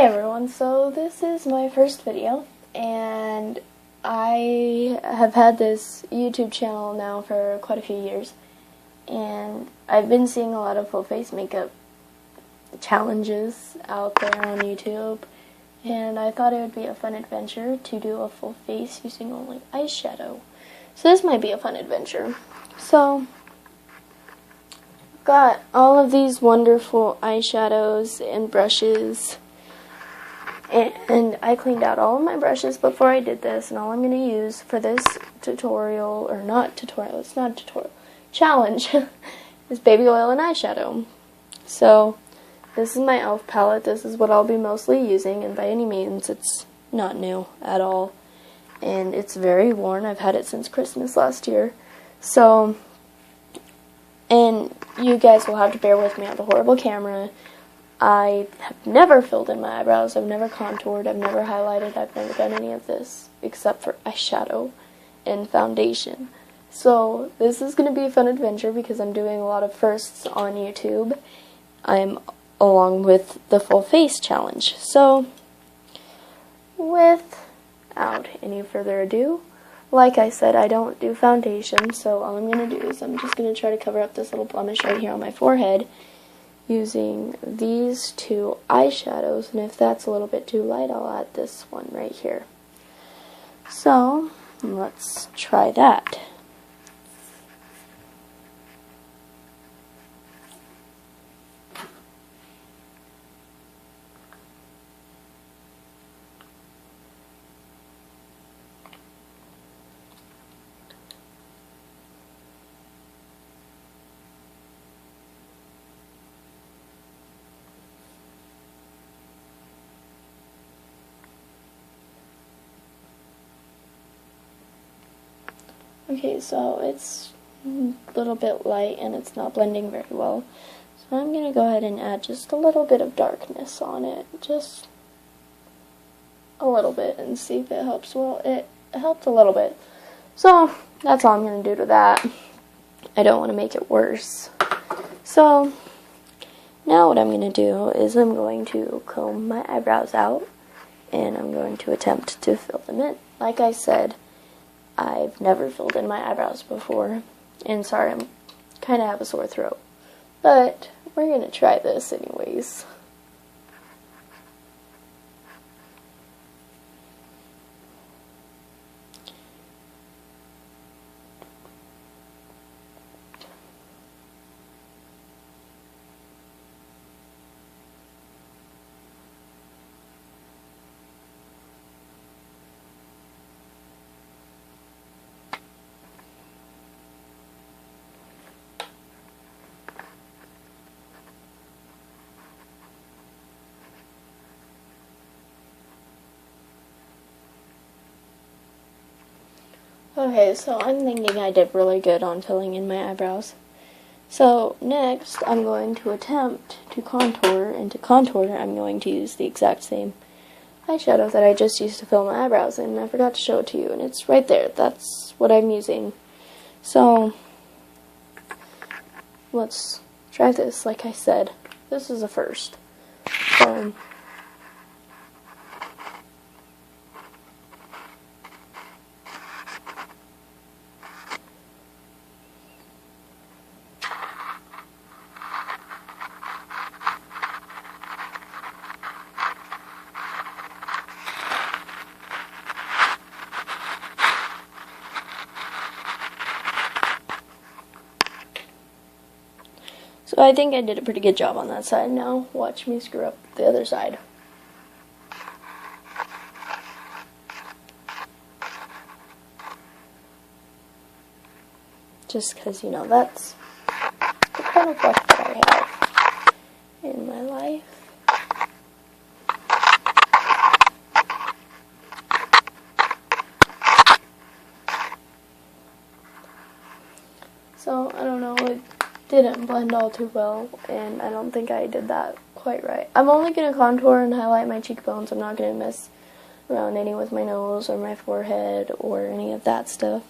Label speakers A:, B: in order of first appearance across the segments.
A: Hey everyone, so this is my first video, and I have had this YouTube channel now for quite a few years, and I've been seeing a lot of full face makeup challenges out there on YouTube, and I thought it would be a fun adventure to do a full face using only eyeshadow. So this might be a fun adventure. So, got all of these wonderful eyeshadows and brushes. And I cleaned out all of my brushes before I did this, and all I'm going to use for this tutorial, or not tutorial, it's not a tutorial, challenge, is baby oil and eyeshadow. So, this is my e.l.f. palette. This is what I'll be mostly using, and by any means, it's not new at all. And it's very worn. I've had it since Christmas last year. So, and you guys will have to bear with me. I have a horrible camera. I have never filled in my eyebrows, I've never contoured, I've never highlighted, I've never done any of this except for eyeshadow and foundation. So this is going to be a fun adventure because I'm doing a lot of firsts on YouTube. I'm along with the full face challenge. So without any further ado, like I said, I don't do foundation, so all I'm going to do is I'm just going to try to cover up this little blemish right here on my forehead using these two eyeshadows, and if that's a little bit too light, I'll add this one right here. So, let's try that. Okay, so it's a little bit light and it's not blending very well. So I'm going to go ahead and add just a little bit of darkness on it. Just a little bit and see if it helps. Well, it helped a little bit. So that's all I'm going to do to that. I don't want to make it worse. So now what I'm going to do is I'm going to comb my eyebrows out and I'm going to attempt to fill them in. Like I said, I've never filled in my eyebrows before, and sorry, I'm kind of have a sore throat, but we're going to try this anyways. Okay, so I'm thinking I did really good on filling in my eyebrows. So next, I'm going to attempt to contour, and to contour, I'm going to use the exact same eyeshadow that I just used to fill my eyebrows, and I forgot to show it to you, and it's right there. That's what I'm using. So, let's try this. Like I said, this is a first. So I think I did a pretty good job on that side. Now watch me screw up the other side. Just because, you know, that's the kind of luck that I have in my life. So, I don't know, it didn't blend all too well, and I don't think I did that quite right. I'm only going to contour and highlight my cheekbones. I'm not going to mess around any with my nose or my forehead or any of that stuff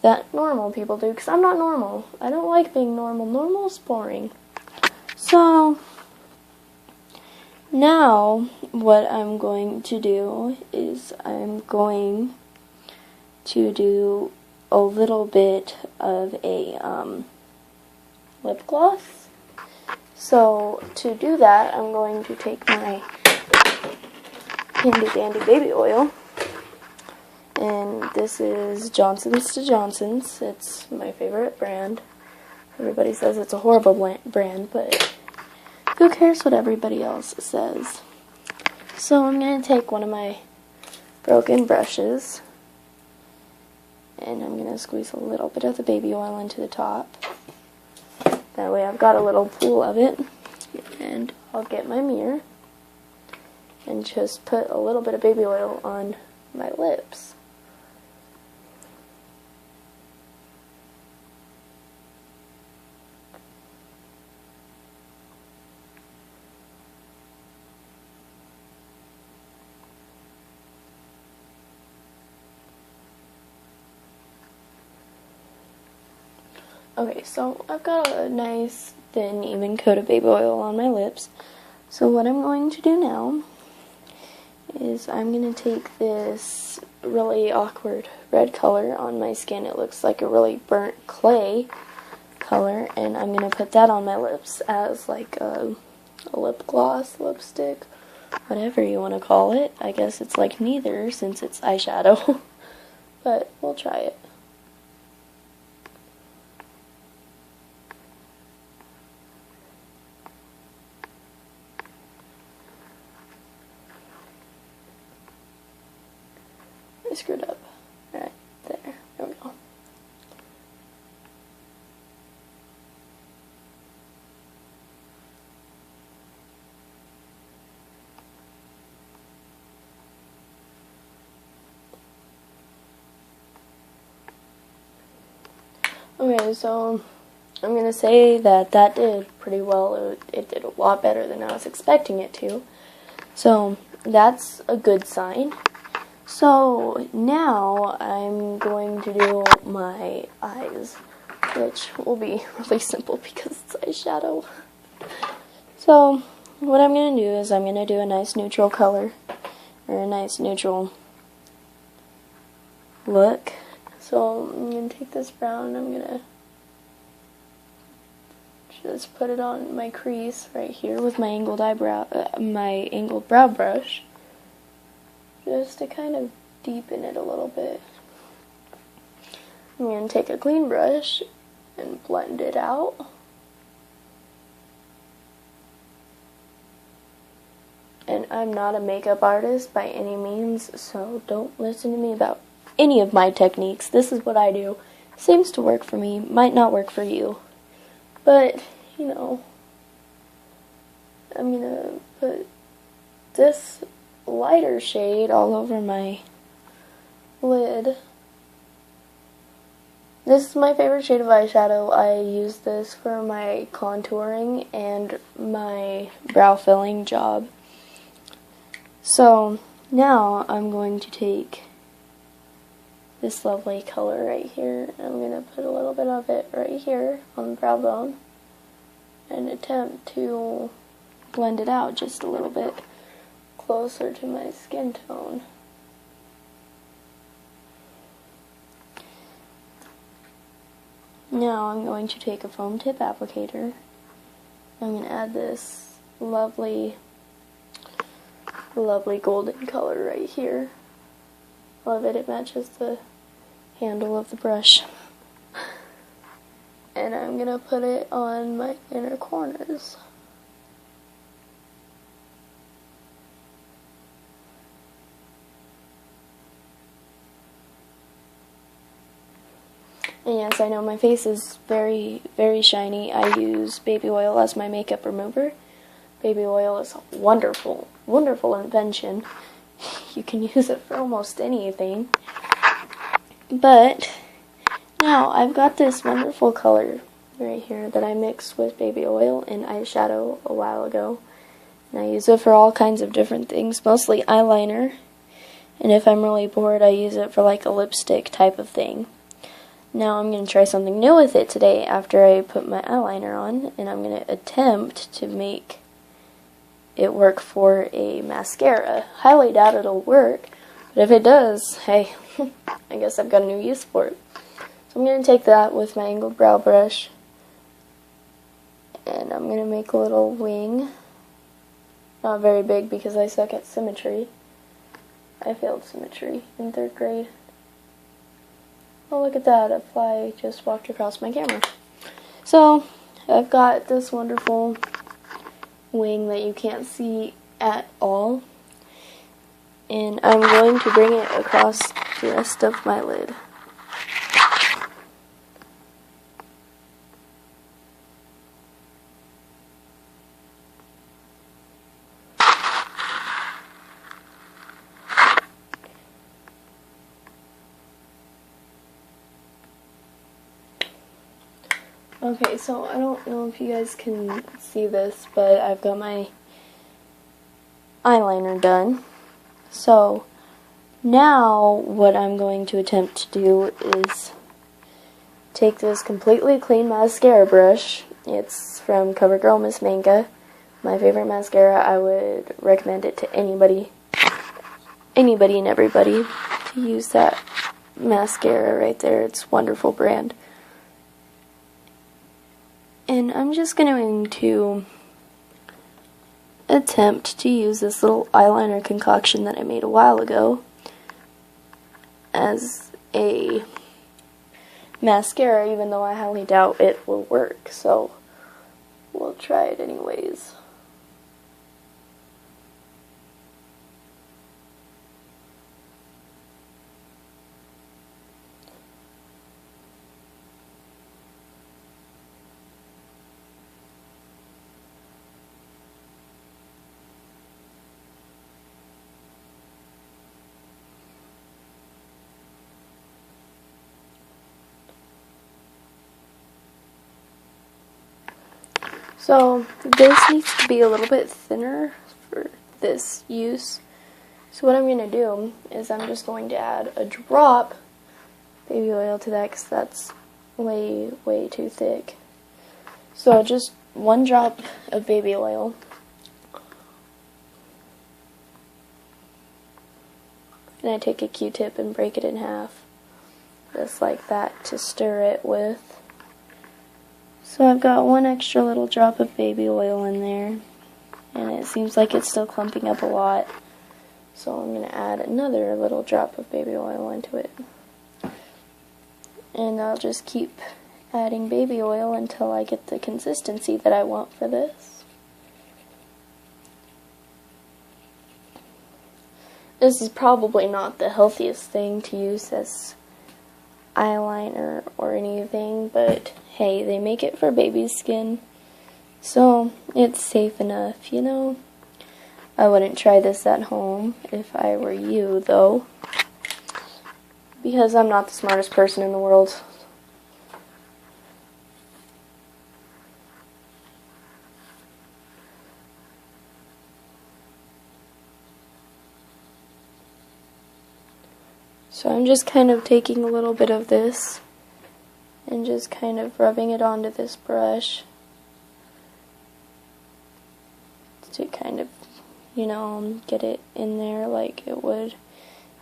A: that normal people do, because I'm not normal. I don't like being normal. Normal is boring. So, Now, what I'm going to do is I'm going to do a little bit of a lip gloss. So, to do that, I'm going to take my handy dandy baby oil. And this is Johnson's to Johnson's. It's my favorite brand. Everybody says it's a horrible brand, but who cares what everybody else says? So I'm going to take one of my broken brushes, and I'm going to squeeze a little bit of the baby oil into the top. That way I've got a little pool of it. And I'll get my mirror and just put a little bit of baby oil on my lips. Okay, so I've got a nice, thin, even coat of baby oil on my lips. So what I'm going to do now is I'm going to take this really awkward red color on my skin. It looks like a really burnt clay color, and I'm going to put that on my lips as like a lip gloss, lipstick, whatever you want to call it. I guess it's like neither since it's eyeshadow, but we'll try it. I screwed up. Alright, there we go. Okay, so I'm going to say that did pretty well. It did a lot better than I was expecting it to. So that's a good sign. So now I'm going to do my eyes, which will be really simple because it's eyeshadow. So what I'm going to do is I'm going to do a nice neutral color, or a nice neutral look. So I'm going to take this brown and I'm going to just put it on my crease right here with my angled brow brush, just to kind of deepen it a little bit. I'm going to take a clean brush and blend it out. And I'm not a makeup artist by any means, so don't listen to me about any of my techniques. This is what I do. Seems to work for me, might not work for you. But, you know, I'm going to put this lighter shade all over my lid. This is my favorite shade of eyeshadow. I use this for my contouring and my brow filling job. So now I'm going to take this lovely color right here. I'm going to put a little bit of it right here on the brow bone and attempt to blend it out just a little bit closer to my skin tone. Now I'm going to take a foam tip applicator. I'm going to add this lovely golden color right here. Love it, it matches the handle of the brush. And I'm going to put it on my inner corners. And yes, I know my face is very, very shiny. I use baby oil as my makeup remover. Baby oil is a wonderful, wonderful invention. You can use it for almost anything. But now I've got this wonderful color right here that I mixed with baby oil and eyeshadow a while ago. And I use it for all kinds of different things, mostly eyeliner. And if I'm really bored, I use it for like a lipstick type of thing. Now I'm going to try something new with it today after I put my eyeliner on, and I'm going to attempt to make it work for a mascara. Highly doubt it'll work, but if it does, hey, I guess I've got a new use for it. So I'm going to take that with my angled brow brush, and I'm going to make a little wing. Not very big because I suck at symmetry. I failed symmetry in 3rd grade. Oh, look at that, a fly just walked across my camera. So, I've got this wonderful wing that you can't see at all, and I'm going to bring it across the rest of my lid. Okay, so I don't know if you guys can see this, but I've got my eyeliner done. So now what I'm going to attempt to do is take this completely clean mascara brush. It's from CoverGirl Miss Manka. My favorite mascara. I would recommend it to anybody and everybody to use that mascara right there. It's a wonderful brand. And I'm just going to attempt to use this little eyeliner concoction that I made a while ago as a mascara, even though I highly doubt it will work. So we'll try it anyways. So this needs to be a little bit thinner for this use. So what I'm going to do is I'm just going to add a drop baby oil to that because that's way too thick. So just 1 drop of baby oil. And I take a Q-tip and break it in half, just like that, to stir it with. So I've got 1 extra little drop of baby oil in there, and it seems like it's still clumping up a lot. So I'm going to add another little drop of baby oil into it. And I'll just keep adding baby oil until I get the consistency that I want for this. This is probably not the healthiest thing to use as eyeliner or anything, but hey, they make it for baby skin, so it's safe enough, you know. I wouldn't try this at home if I were you, though, because I'm not the smartest person in the world. So I'm just kind of taking a little bit of this and just kind of rubbing it onto this brush to kind of, you know, get it in there like it would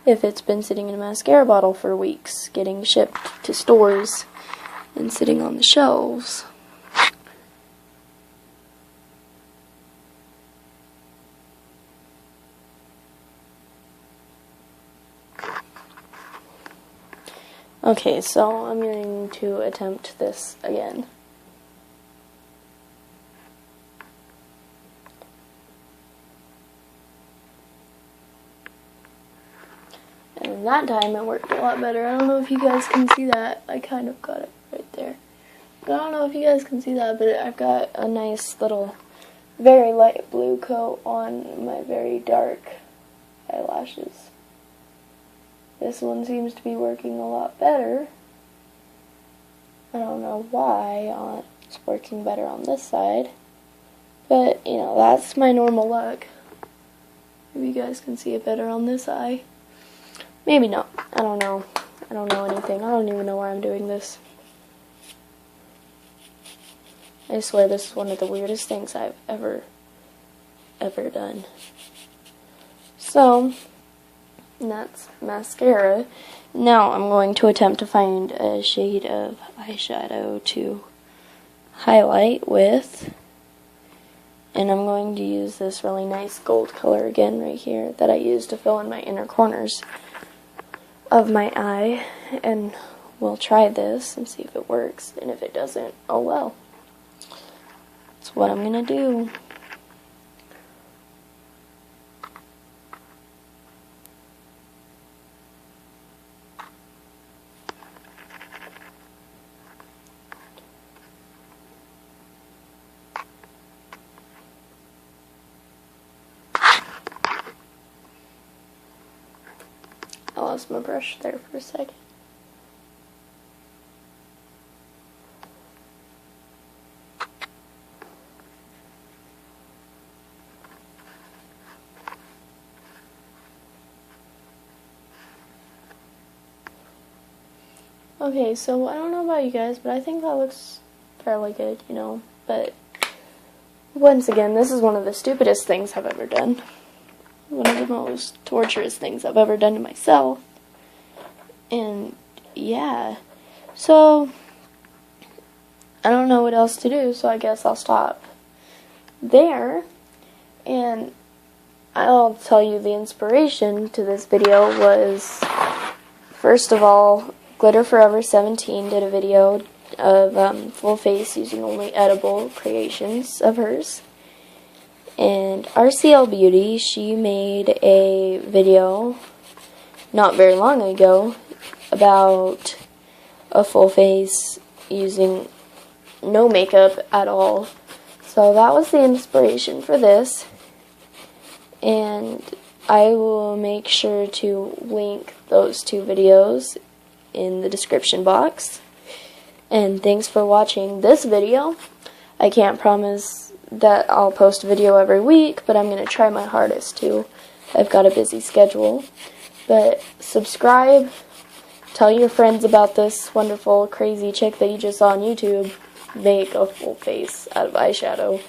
A: if it's been sitting in a mascara bottle for weeks, getting shipped to stores and sitting on the shelves. Okay, so I'm going to attempt this again. And that time it worked a lot better. I don't know if you guys can see that. I kind of got it right there. But I don't know if you guys can see that, but I've got a nice little, very light blue coat on my very dark eyelashes. This one seems to be working a lot better. I don't know why it's working better on this side. But, you know, that's my normal look. Maybe you guys can see it better on this eye. Maybe not. I don't know. I don't know anything. I don't even know why I'm doing this. I swear this is one of the weirdest things I've ever ever done. So, that's mascara. Now I'm going to attempt to find a shade of eyeshadow to highlight with. And I'm going to use this really nice gold color again right here that I used to fill in my inner corners of my eye. And we'll try this and see if it works. And if it doesn't, oh well. That's what I'm going to do. I lost my brush there for a second. Okay, so I don't know about you guys, but I think that looks fairly good, you know, but once again, this is one of the stupidest things I've ever done. One of the most torturous things I've ever done to myself. And yeah, so I don't know what else to do, so I guess I'll stop there. And I'll tell you the inspiration to this video was, first of all, Glitter Forever 17 did a video of full face using only edible creations of hers. And RCL Beauty, she made a video not very long ago about a full face using no makeup at all. So that was the inspiration for this. And I will make sure to link those two videos in the description box. And thanks for watching this video. I can't promise that I'll post a video every week, but I'm going to try my hardest to. I've got a busy schedule. But subscribe, tell your friends about this wonderful, crazy chick that you just saw on YouTube make a full face out of eyeshadow.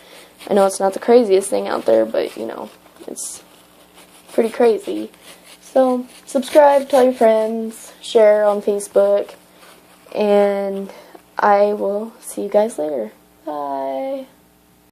A: I know it's not the craziest thing out there, but, you know, it's pretty crazy. So, subscribe, tell your friends, share on Facebook, and I will see you guys later. Bye.